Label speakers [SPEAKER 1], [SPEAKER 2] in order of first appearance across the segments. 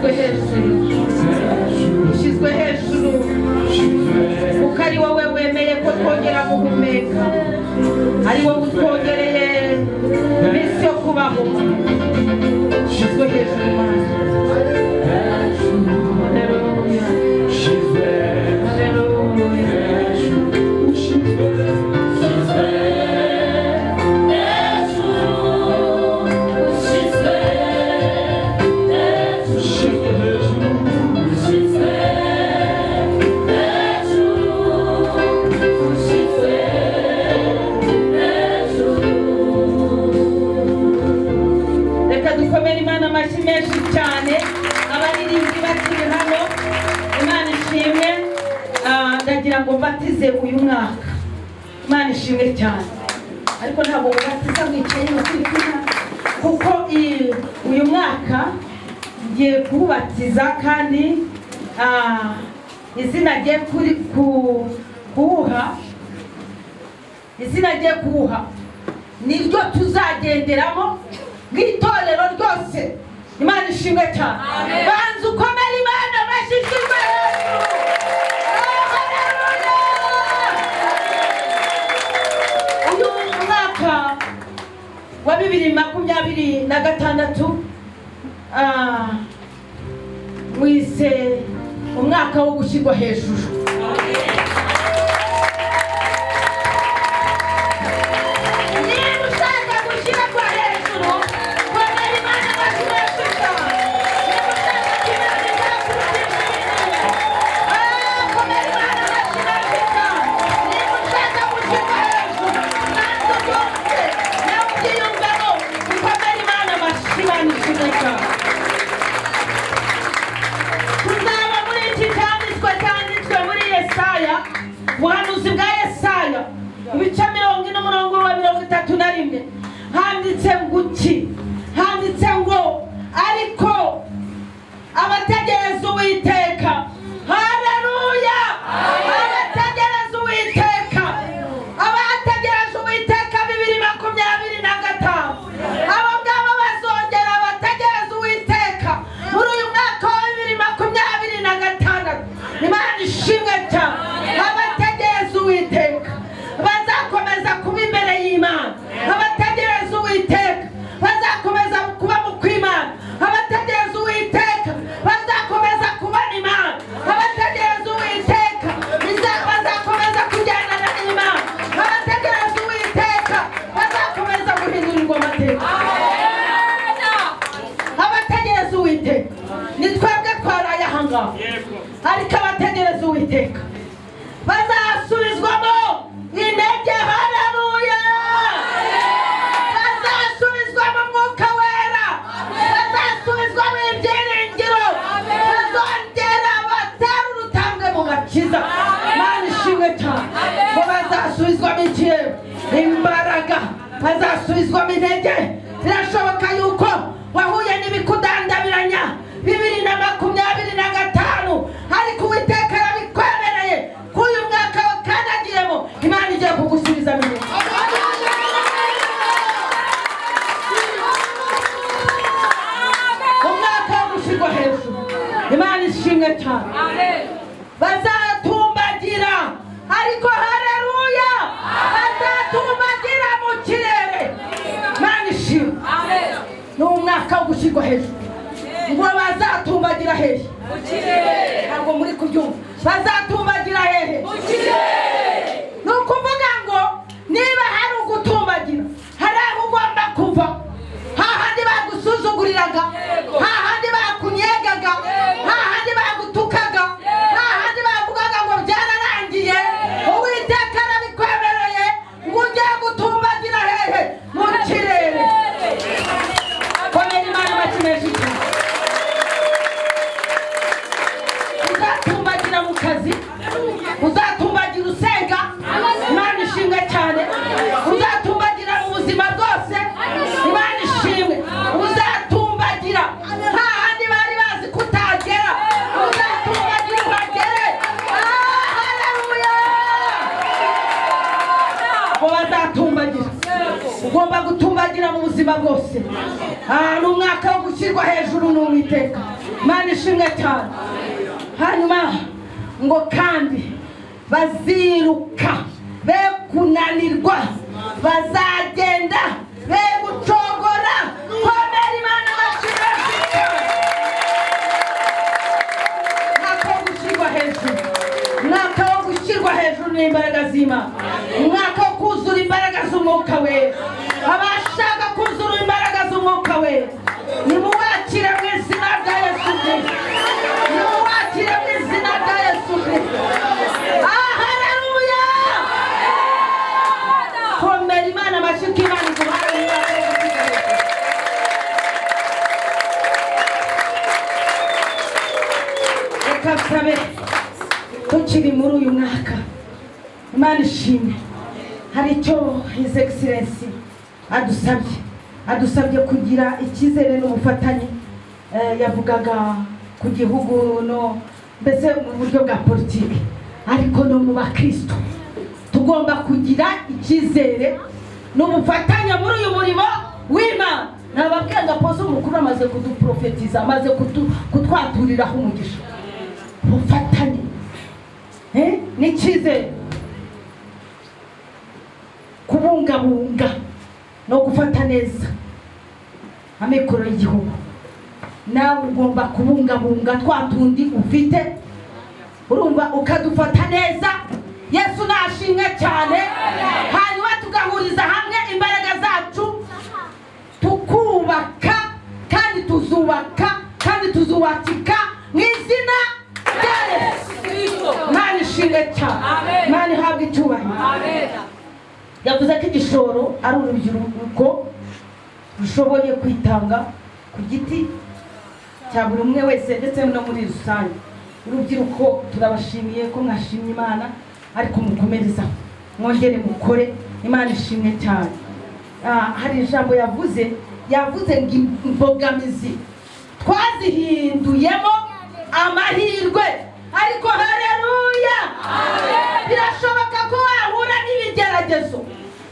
[SPEAKER 1] ushyizwe hejuru, ushyizwe hejuru, kuko ari wowe wemeye ko twongera guhumeka, ari wowe utwongereye iminsi yo kubaho. Ushyizwe hejuru Mana. Ngo mbatize uyu mwaka, Imana ishimwe cyane, ariko ntabwo ubatiza wicaye mukwifina, kuko uyu mwaka ngiye kubatiza kandi izina ngiye kuwuha, izina ngiye kuwuha niryo tuzagenderamo bw'itorero ryose. Imana ishimwe cyane. Banza ukomere Imana bashishijwe. Wa 2026 mwise umwaka wo gushyirwa hejuru. Ubuhanuzi bwa Yesaya ibice 40:31 handitse nguki, handitse ngo ariko abategereza Uwiteka, haleluya, abategereza Uwiteka, abategereza Uwiteka 2025 abo ngabo bazongera abategereza Uwiteka muri uyu mwaka wa 2026. Imana ishimwe cyane. Uwiteka bazakomeza kuba imbere y'Imana, abategereza Uwiteka bazakomeza kuba mu kw'Imana, abategereza Uwiteka bazakomeza kubona Imana, abategereza Uwiteka bazakomeza kugendana n'Imana, abategereza Uwiteka bazakomeza guhindurirwa amateka. Abategereza Uwiteka ni twebwe twaraye aha ngaha, ariko abategereza Uwiteka bazasubizwamo intege, haleluya, bazasubizwamo Mwuka Wera, bazasubizwamo ibyiringiro, bazongera batera urutambwe mu gakiza. Imana ishimwe cyane. Ngo bazasubizwamo imbaraga, bazasubizwamo intege. Birashoboka yuko wahuye n'ibikudandabiranya 2025, ariko Uwiteka arabikwemereye kuyu mwaka wakandagiyemo, Imana igiye kugusubiza mu neza. Umwaka wo gushyirwa hejuru. Imana ishimwe cyane. Bazatumbagira, ariko haleluya, bazatumbagira mu kirere. Imana ishimwe. Ni umwaka wo gushyirwa hejuru. Ngo bazatumbagira hehe? Mu kirere. Ntabwo muri kubyumva. Bazatumbagira hehe? Mu kirere. Ni ukuvuga ngo niba hari ugutumbagira, hari aho ugomba kuva, hahandi bagusuzuguriraga, hahandi bakunyegaga, hahandi bagutukaga, hahandi bavugaga ngo byararangiye, Uwiteka arabikwemereye ngo ugiye gutumbagira hehe? Mu kirere. Komera Imana bakimeje iki? Uzatumbagira mu kazi, uzatumbagira usenga, Imana ishimwe cyane. Uzatumbagira mu buzima bwose, Imana ishimwe. Uzatumbagira hahandi bari bazi kutagera, uzatumbagira uhagere. Haleluya. Ngo bazatumbagira, ugomba gutumbagira mu buzima bwose. Ni umwaka wo gushyirwa hejuru n'Uwiteka. Imana ishimwe cyane. Hanyuma ngo kandi baziruka be kunanirwa, bazagenda be gucogora. Komera Imana amashimwe. Mwaka wo gushyirwa hejuru, mwaka wo gushyirwa hejuru n'imbaraga z'Imana, umwaka wo kuzura imbaraga z'umwuka we. Abashaka kuzura imbaraga z'umwuka we nimuwakire mu izina rya Yesu Kristo, nimuwakire mu izina rya Yesu Kristo. Haleluya. Komera Imana amashyi. Imana iguhaye. Reka turabe tukiri muri uyu mwaka. Imana ishimwe. Hari icyo His Excellency adusabye kugira icyizere n'ubufatanye. Yavugaga ku gihugu no mbese mu buryo bwa politiki, ariko no mu bakristo tugomba kugira icyizere n'ubufatanye muri uyu murimo w'Imana. Nababwira Apostle mukuru amaze kuduprofetiza, amaze kutwaturiraho umugisha. Ubufatanye n'icyizere, kubungabunga no gufata neza amikoro y'igihugu. Nawe ugomba kubungabunga twatundi ufite, urumva, ukadufata neza. Yesu nashimwe cyane. Hanyuma tugahuriza hamwe imbaraga zacu tukubaka kandi tuzubaka kandi tuzubakika mu izina rya Yesu. Imana ishimwe cyane. Imana ihabwe icyubahiro. Yavuze ko igishoro ari urubyiruko rushoboye kwitanga ku giti cya buri umwe wese ndetse no muri rusange. Urubyiruko turabashimiye ko mwashimye Imana, ariko mukomereza mwongere mukore. Imana ishimwe cyane. Hari ijambo yavuze ngo imbogamizi twazihinduyemo amahirwe. Ariko haleluya, birashoboka ko wahura n'ibigeragezo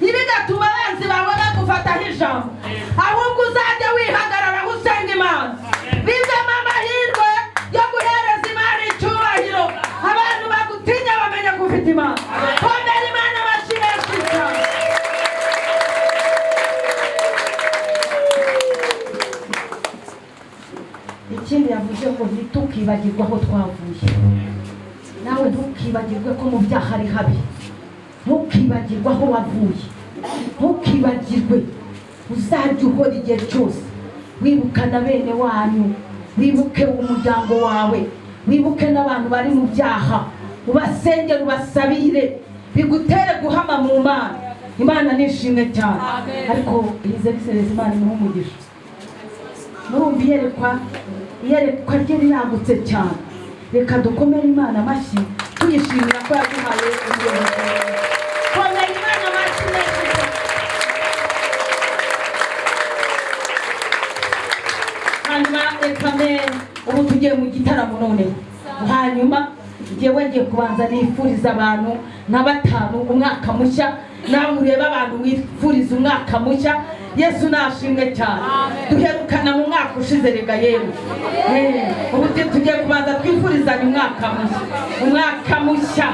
[SPEAKER 1] ntibigatuma abanzi bawe bagufataho ijambo, ahubwo uzajya wihagarara usenga Imana. Bizemo amahirwe yo guhereza Imana icyubahiro. Abantu bagutinya bamenya ko ufite Imana. Komera Imana amashyi menshi cyane. Ikindi yavuze ngo ntitukibagirwe aho twavuye. Nawe ntukibagirwe ko mu byaha ari habi. Ntukibagirwe aho wavuye, ntukibagirwe. Uzajya uhora igihe cyose wibukana bene wanyu, wibuke umuryango wawe, wibuke n'abantu bari mu byaha, ubasengere, ubasabire, bigutere guhama mu Mana. Imana nishimwe cyane. Ariko His Excellency Imana imuhe umugisha. Murumva iyerekwa rye riragutse cyane. Reka dukomere Imana amashyi tuyishimira ko yaduhaye umuyobozi. Komera Imana amashyi menshi. Hanyuma reka ubu tugiye mu gitaramo noneho. Hanyuma njyewe ngiye kubanza nifuriza abantu na 5 umwaka mushya. Nawe ureba abantu wifuriza umwaka mushya. Yesu nashimwe cyane. Duherukana mu mwaka ushize rega yewe. Ubu tugiye kubanza twifurizanya umwaka mushya. Umwaka mushya.